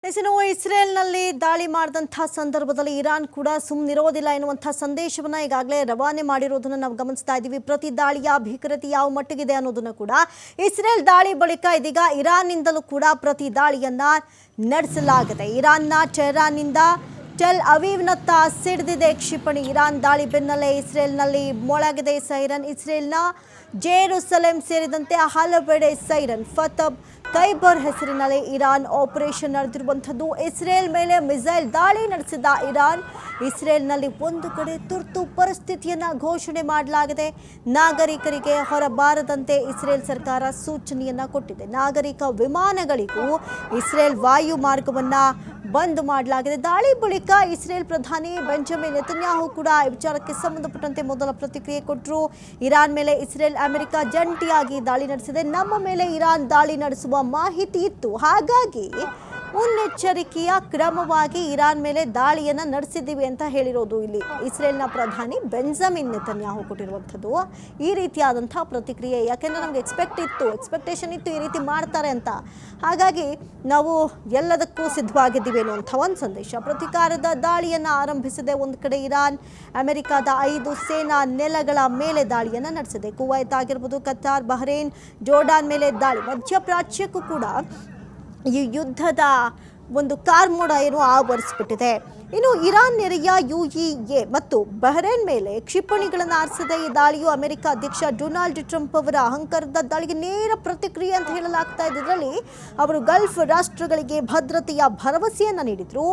ಇಸ್ರೇಲ್ನಲ್ಲಿ ದಾಳಿ ಮಾಡಿದಂತಹ ಸಂದರ್ಭದಲ್ಲಿ ಇರಾನ್ ಕೂಡ ಸುಮ್ಮನಿರೋದಿಲ್ಲ ಎನ್ನುವಂತಹ ಸಂದೇಶವನ್ನ ಈಗಾಗಲೇ ರವಾನೆ ಮಾಡಿರೋದನ್ನ ನಾವು ಗಮನಿಸ್ತಾ ಇದ್ದೀವಿ. ಪ್ರತಿ ದಾಳಿಯ ಭೀಕರತೆ ಯಾವ ಮಟ್ಟಿಗಿದೆ ಅನ್ನೋದನ್ನ ಕೂಡ ಇಸ್ರೇಲ್ ದಾಳಿ ಬಳಿಕ ಇದೀಗ ಇರಾನ್ನಿಂದಲೂ ಕೂಡ ಪ್ರತಿ ದಾಳಿಯನ್ನ ನಡೆಸಲಾಗಿದೆ. ಇರಾನ್ನ ಟೆಹರಾನ್ನಿಂದ ಟೆಲ್ ಅವೀವ್ನತ್ತ ಸಿಡಿದಿದೆ ಕ್ಷಿಪಣಿ. ಇರಾನ್ ದಾಳಿ ಬೆನ್ನಲ್ಲೇ ಇಸ್ರೇಲ್ನಲ್ಲಿ ಮೊಳಗಿದೆ ಸೈರನ್. ಇಸ್ರೇಲ್ನ ಜೆರುಸಲೆಂ ಸೇರಿದಂತೆ ಹಲವೆಡೆ ಸೈರನ್. ಫತಬ್ ಖೈಬರ್ ಹೆಸರಿನಲ್ಲಿ ಇರಾನ್ ಆಪರೇಷನ್ ನಡೆದಿರುವಂಥದ್ದು. ಇಸ್ರೇಲ್ ಮೇಲೆ ಮಿಸೈಲ್ ದಾಳಿ ನಡೆಸಿದ ಇರಾನ್ ಇಸ್ರೇಲ್ನಲ್ಲಿ ಒಂದು ಕಡೆ ತುರ್ತು ಪರಿಸ್ಥಿತಿಯನ್ನು ಘೋಷಣೆ ಮಾಡಲಾಗಿದೆ. ನಾಗರಿಕರಿಗೆ ಹೊರಬಾರದಂತೆ ಇಸ್ರೇಲ್ ಸರ್ಕಾರ ಸೂಚನೆಯನ್ನು ಕೊಟ್ಟಿದೆ. ನಾಗರಿಕ ವಿಮಾನಗಳಿಗೂ ಇಸ್ರೇಲ್ ವಾಯು ಮಾರ್ಗವನ್ನು ಬಂದ್ ಮಾಡಲಾಗಿದೆ. ದಾಳಿ ಬಳಿಕ ಇಸ್ರೇಲ್ ಪ್ರಧಾನಿ ಬೆಂಜಮಿನ್ ನೆತನ್ಯಾಹು ಕೂಡ ಈ ವಿಚಾರಕ್ಕೆ ಸಂಬಂಧಪಟ್ಟಂತೆ ಮೊದಲ ಪ್ರತಿಕ್ರಿಯೆ ಕೊಟ್ಟರು. ಇರಾನ್ ಮೇಲೆ ಇಸ್ರೇಲ್ ಅಮೆರಿಕ ಜಂಟಿಯಾಗಿ ದಾಳಿ ನಡೆಸಿದೆ. ನಮ್ಮ ಮೇಲೆ ಇರಾನ್ ದಾಳಿ ನಡೆಸುವ ಮಾಹಿತಿ ಇತ್ತು, ಹಾಗಾಗಿ ಮುನ್ನೆಚ್ಚರಿಕೆಯ ಕ್ರಮವಾಗಿ ಇರಾನ್ ಮೇಲೆ ದಾಳಿಯನ್ನು ನಡೆಸಿದ್ದೀವಿ ಅಂತ ಹೇಳಿರೋದು ಇಲ್ಲಿ ಇಸ್ರೇಲ್ನ ಪ್ರಧಾನಿ ಬೆಂಜಮಿನ್ ನೆತನ್ಯಾಹು ಕೊಟ್ಟಿರುವಂಥದ್ದು. ಈ ರೀತಿಯಾದಂತಹ ಪ್ರತಿಕ್ರಿಯೆ, ಯಾಕೆಂದರೆ ನಮ್ಗೆ ಎಕ್ಸ್ಪೆಕ್ಟೇಷನ್ ಇತ್ತು ಈ ರೀತಿ ಮಾಡ್ತಾರೆ ಅಂತ, ಹಾಗಾಗಿ ನಾವು ಎಲ್ಲದಕ್ಕೂ ಸಿದ್ಧವಾಗಿದ್ದೀವಿ ಅನ್ನುವಂಥ ಒಂದು ಸಂದೇಶ. ಪ್ರತಿಕಾರದ ದಾಳಿಯನ್ನು ಆರಂಭಿಸಿದೆ. ಒಂದು ಕಡೆ ಇರಾನ್ ಅಮೆರಿಕದ 5 ಸೇನಾ ನೆಲೆಗಳ ಮೇಲೆ ದಾಳಿಯನ್ನು ನಡೆಸಿದೆ. ಕುವೈತ್ ಆಗಿರ್ಬೋದು, ಕತಾರ್, ಬಹ್ರೇನ್, ಜೋರ್ಡಾನ್ ಮೇಲೆ ದಾಳಿ. ಮಧ್ಯಪ್ರಾಚ್ಯಕ್ಕೂ ಕೂಡ ಈ ಯುದ್ಧದ ಒಂದು ಕಾರ್ಮೋಡ ಏನು ಆವರಿಸಿಬಿಟ್ಟಿದೆ. ಇನ್ನು ಇರಾನ್ ನೆರೆಯ UAE ಮತ್ತು ಬಹ್ರೇನ್ ಮೇಲೆ ಕ್ಷಿಪಣಿಗಳನ್ನು ಹಾರಿಸಿದೆ. ಈ ದಾಳಿಯು ಅಮೆರಿಕ ಅಧ್ಯಕ್ಷ ಡೊನಾಲ್ಡ್ ಟ್ರಂಪ್ ಅವರ ಅಹಂಕಾರದ ದಾಳಿಗೆ ನೇರ ಪ್ರತಿಕ್ರಿಯೆ ಅಂತ ಹೇಳಲಾಗ್ತಾ ಇದೆ. ಇದರಲ್ಲಿ ಅವರು ಗಲ್ಫ್ ರಾಷ್ಟ್ರಗಳಿಗೆ ಭದ್ರತೆಯ ಭರವಸೆಯನ್ನು ನೀಡಿದರು.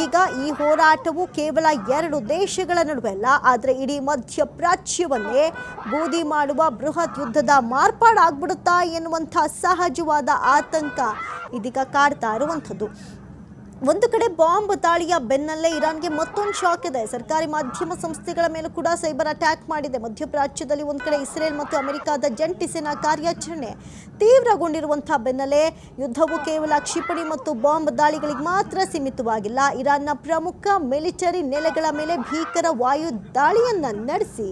ಈಗ ಈ ಹೋರಾಟವು ಕೇವಲ 2 ದೇಶಗಳ ನಡುವೆ ಅಲ್ಲ, ಆದರೆ ಇಡೀ ಮಧ್ಯಪ್ರಾಚ್ಯವನ್ನೇ ಬೂದಿ ಮಾಡುವ ಬೃಹತ್ ಯುದ್ಧದ ಮಾರ್ಪಾಡಾಗ್ಬಿಡುತ್ತಾ ಎನ್ನುವಂಥ ಸಹಜವಾದ ಆತಂಕ ಇದೀಗ ಕಾಡ್ತಾ ಇರುವಂಥದ್ದು. ಒಂದು ಕಡೆ ಬಾಂಬ್ ದಾಳಿಯ ಬೆನ್ನಲ್ಲೇ ಇರಾನ್ಗೆ ಮತ್ತೊಂದು ಶಾಕ್ ಇದೆ. ಸರ್ಕಾರಿ ಮಾಧ್ಯಮ ಸಂಸ್ಥೆಗಳ ಮೇಲೂ ಕೂಡ ಸೈಬರ್ ಅಟ್ಯಾಕ್ ಮಾಡಿದೆ. ಮಧ್ಯಪ್ರಾಚ್ಯದಲ್ಲಿ ಒಂದು ಕಡೆ ಇಸ್ರೇಲ್ ಮತ್ತು ಅಮೆರಿಕದ ಜಂಟಿ ಸೇನಾ ಕಾರ್ಯಾಚರಣೆ ತೀವ್ರಗೊಂಡಿರುವಂತಹ ಬೆನ್ನಲ್ಲೇ ಯುದ್ಧವು ಕೇವಲ ಕ್ಷಿಪಣಿ ಮತ್ತು ಬಾಂಬ್ ದಾಳಿಗಳಿಗೆ ಮಾತ್ರ ಸೀಮಿತವಾಗಿಲ್ಲ. ಇರಾನ್ನ ಪ್ರಮುಖ ಮಿಲಿಟರಿ ನೆಲೆಗಳ ಮೇಲೆ ಭೀಕರ ವಾಯು ದಾಳಿಯನ್ನು ನಡೆಸಿ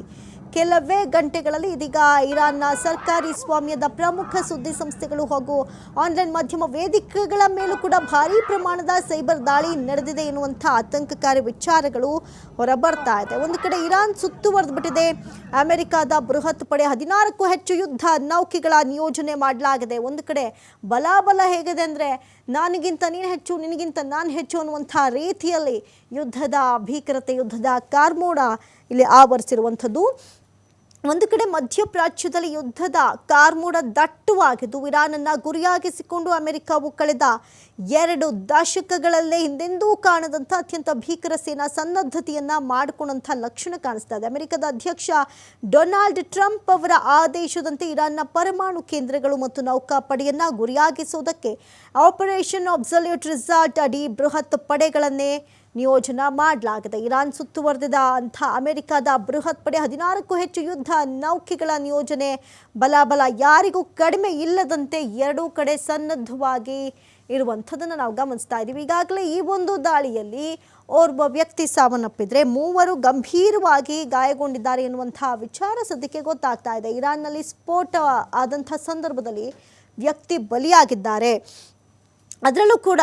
ಕೆಲವೇ ಗಂಟೆಗಳಲ್ಲಿ ಇದೀಗ ಇರಾನ್ನ ಸರ್ಕಾರಿ ಸ್ವಾಮ್ಯದ ಪ್ರಮುಖ ಸುದ್ದಿ ಸಂಸ್ಥೆಗಳು ಹಾಗೂ ಆನ್ಲೈನ್ ಮಾಧ್ಯಮ ವೇದಿಕೆಗಳ ಮೇಲೂ ಕೂಡ ಭಾರೀ ಪ್ರಮಾಣದ ಸೈಬರ್ ದಾಳಿ ನಡೆದಿದೆ ಎನ್ನುವಂಥ ಆತಂಕಕಾರಿ ವಿಚಾರಗಳು ಹೊರಬರ್ತಾ ಇದೆ. ಒಂದು ಕಡೆ ಇರಾನ್ ಸುತ್ತುವರೆದ್ಬಿಟ್ಟಿದೆ. ಅಮೆರಿಕದ ಬೃಹತ್ ಪಡೆ 16ಕ್ಕೂ ಹೆಚ್ಚು ಯುದ್ಧ ನೌಕೆಗಳ ನಿಯೋಜನೆ ಮಾಡಲಾಗಿದೆ. ಒಂದು ಕಡೆ ಬಲಾಬಲ ಹೇಗಿದೆ ಅಂದರೆ ನನಗಿಂತ ನೀನು ಹೆಚ್ಚು, ನಿನಗಿಂತ ನಾನು ಹೆಚ್ಚು ಅನ್ನುವಂಥ ರೀತಿಯಲ್ಲಿ ಯುದ್ಧದ ಭೀಕರತೆ, ಯುದ್ಧದ ಕಾರ್ಮೋಡ ಇಲ್ಲಿ ಆವರಿಸಿರುವಂಥದ್ದು. ಒಂದು ಕಡೆ ಮಧ್ಯಪ್ರಾಚ್ಯದಲ್ಲಿ ಯುದ್ಧದ ಕಾರ್ಮೋಡ ದಟ್ಟವಾಗಿದ್ದು ಇರಾನನ್ನು ಗುರಿಯಾಗಿಸಿಕೊಂಡು ಅಮೆರಿಕವು ಕಳೆದ 2 ದಶಕಗಳಲ್ಲೇ ಹಿಂದೆಂದೂ ಕಾಣದಂಥ ಅತ್ಯಂತ ಭೀಕರ ಸೇನಾ ಸನ್ನದ್ಧತೆಯನ್ನು ಮಾಡಿಕೊಂಡಂಥ ಲಕ್ಷಣ ಕಾಣಿಸ್ತಾ ಇದೆ. ಅಮೆರಿಕದ ಅಧ್ಯಕ್ಷ ಡೊನಾಲ್ಡ್ ಟ್ರಂಪ್ ಅವರ ಆದೇಶದಂತೆ ಇರಾನ್ನ ಪರಮಾಣು ಕೇಂದ್ರಗಳು ಮತ್ತು ನೌಕಾಪಡೆಯನ್ನು ಗುರಿಯಾಗಿಸುವುದಕ್ಕೆ ಆಪರೇಷನ್ ಅಬ್ಸಲ್ಯೂಟ್ ರಿಸಾರ್ಟ್ ಅಡಿ ಬೃಹತ್ ಪಡೆಗಳನ್ನೇ ನಿಯೋಜನೆ ಮಾಡಲಾಗಿದೆ. ಇರಾನ್ ಸುತ್ತುವರೆದ ಅಂಥ ಅಮೆರಿಕದ ಬೃಹತ್ ಪಡೆ 16ಕ್ಕೂ ಹೆಚ್ಚು ಯುದ್ಧ ನೌಕೆಗಳ ನಿಯೋಜನೆ ಬಲಾಬಲ ಯಾರಿಗೂ ಕಡಿಮೆ ಇಲ್ಲದಂತೆ 2 ಕಡೆ ಸನ್ನದ್ಧವಾಗಿ ಇರುವಂಥದ್ದನ್ನು ನಾವು ಗಮನಿಸ್ತಾ ಇದ್ದೀವಿ. ಈಗಾಗಲೇ ಈ ಒಂದು ದಾಳಿಯಲ್ಲಿ ಓರ್ವ ವ್ಯಕ್ತಿ ಸಾವನ್ನಪ್ಪಿದ್ರೆ 3 ಗಂಭೀರವಾಗಿ ಗಾಯಗೊಂಡಿದ್ದಾರೆ ಎನ್ನುವಂಥ ವಿಚಾರ ಸದ್ಯಕ್ಕೆ ಗೊತ್ತಾಗ್ತಾ ಇದೆ. ಇರಾನ್ನಲ್ಲಿ ಸ್ಫೋಟ ಆದಂಥ ಸಂದರ್ಭದಲ್ಲಿ ವ್ಯಕ್ತಿ ಬಲಿಯಾಗಿದ್ದಾರೆ. ಅದರಲ್ಲೂ ಕೂಡ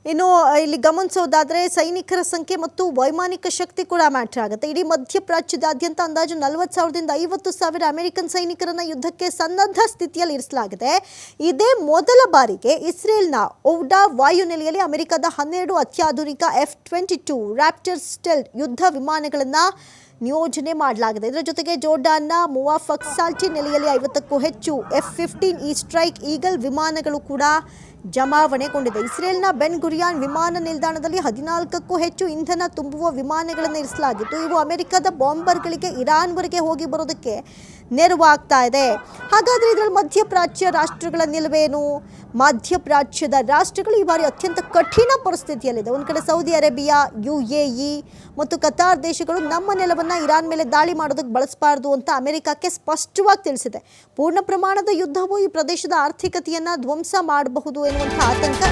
ಇನ್ನು ಇಲ್ಲಿ ಗಮನಿಸೋದಾದರೆ ಸೈನಿಕರ ಸಂಖ್ಯೆ ಮತ್ತು ವೈಮಾನಿಕ ಶಕ್ತಿ ಕೂಡ ಮ್ಯಾಟ್ರ್ ಆಗುತ್ತೆ. ಇಡೀ ಮಧ್ಯಪ್ರಾಚ್ಯದಾದ್ಯಂತ ಅಂದಾಜು 40,000ದಿಂದ 50,000 ಅಮೆರಿಕನ್ ಸೈನಿಕರನ್ನು ಯುದ್ಧಕ್ಕೆ ಸನ್ನದ್ಧ ಸ್ಥಿತಿಯಲ್ಲಿ ಇರಿಸಲಾಗಿದೆ. ಇದೇ ಮೊದಲ ಬಾರಿಗೆ ಇಸ್ರೇಲ್ನ ಓವ್ಡಾ ವಾಯುನೆಲೆಯಲ್ಲಿ ಅಮೆರಿಕದ 12 ಅತ್ಯಾಧುನಿಕ F-22 ರಾಪ್ಟರ್ ಸ್ಟೆಲ್ತ್ ಯುದ್ಧ ವಿಮಾನಗಳನ್ನು ನಿಯೋಜನೆ ಮಾಡಲಾಗಿದೆ. ಇದರ ಜೊತೆಗೆ ಜೋರ್ಡಾನ್ನ ಮುವಾಫಕ್ ಸಾಲ್ಟಿ ನೆಲೆಯಲ್ಲಿ 50ಕ್ಕೂ ಹೆಚ್ಚು F-15 ಸ್ಟ್ರೈಕ್ ಈಗಲ್ ವಿಮಾನಗಳು ಕೂಡ ಜಮಾವಣೆಗೊಂಡಿದೆ. ಇಸ್ರೇಲ್ನ ಬೆನ್ ಗುರಿಯಾನ್ ವಿಮಾನ ನಿಲ್ದಾಣದಲ್ಲಿ 14ಕ್ಕೂ ಹೆಚ್ಚು ಇಂಧನ ತುಂಬುವ ವಿಮಾನಗಳನ್ನು ಇರಿಸಲಾಗಿತ್ತು. ಇವು ಅಮೆರಿಕದ ಬಾಂಬರ್ಗಳಿಗೆ ಇರಾನ್ವರೆಗೆ ಹೋಗಿ ಬರೋದಕ್ಕೆ ನೆರವಾಗ್ತಾ ಇದೆ. ಹಾಗಾದರೆ ಇದರಲ್ಲಿ ಮಧ್ಯಪ್ರಾಚ್ಯ ರಾಷ್ಟ್ರಗಳ ನಿಲುವೇನು? ಮಧ್ಯಪ್ರಾಚ್ಯದ ರಾಷ್ಟ್ರಗಳು ಈ ಬಾರಿ ಅತ್ಯಂತ ಕಠಿಣ ಪರಿಸ್ಥಿತಿಯಲ್ಲಿದೆ. ಒಂದು ಕಡೆ ಸೌದಿ ಅರೇಬಿಯಾ, UAE ಮತ್ತು ಕತಾರ್ ದೇಶಗಳು ನಮ್ಮ ನೆಲವನ್ನು ಇರಾನ್ ಮೇಲೆ ದಾಳಿ ಮಾಡೋದಕ್ಕೆ ಬಳಸಬಾರ್ದು ಅಂತ ಅಮೆರಿಕಕ್ಕೆ ಸ್ಪಷ್ಟವಾಗಿ ತಿಳಿಸಿದೆ. ಪೂರ್ಣ ಪ್ರಮಾಣದ ಯುದ್ಧವು ಈ ಪ್ರದೇಶದ ಆರ್ಥಿಕತೆಯನ್ನು ಧ್ವಂಸ ಮಾಡಬಹುದು ಎನ್ನುವಂಥ ಆತಂಕ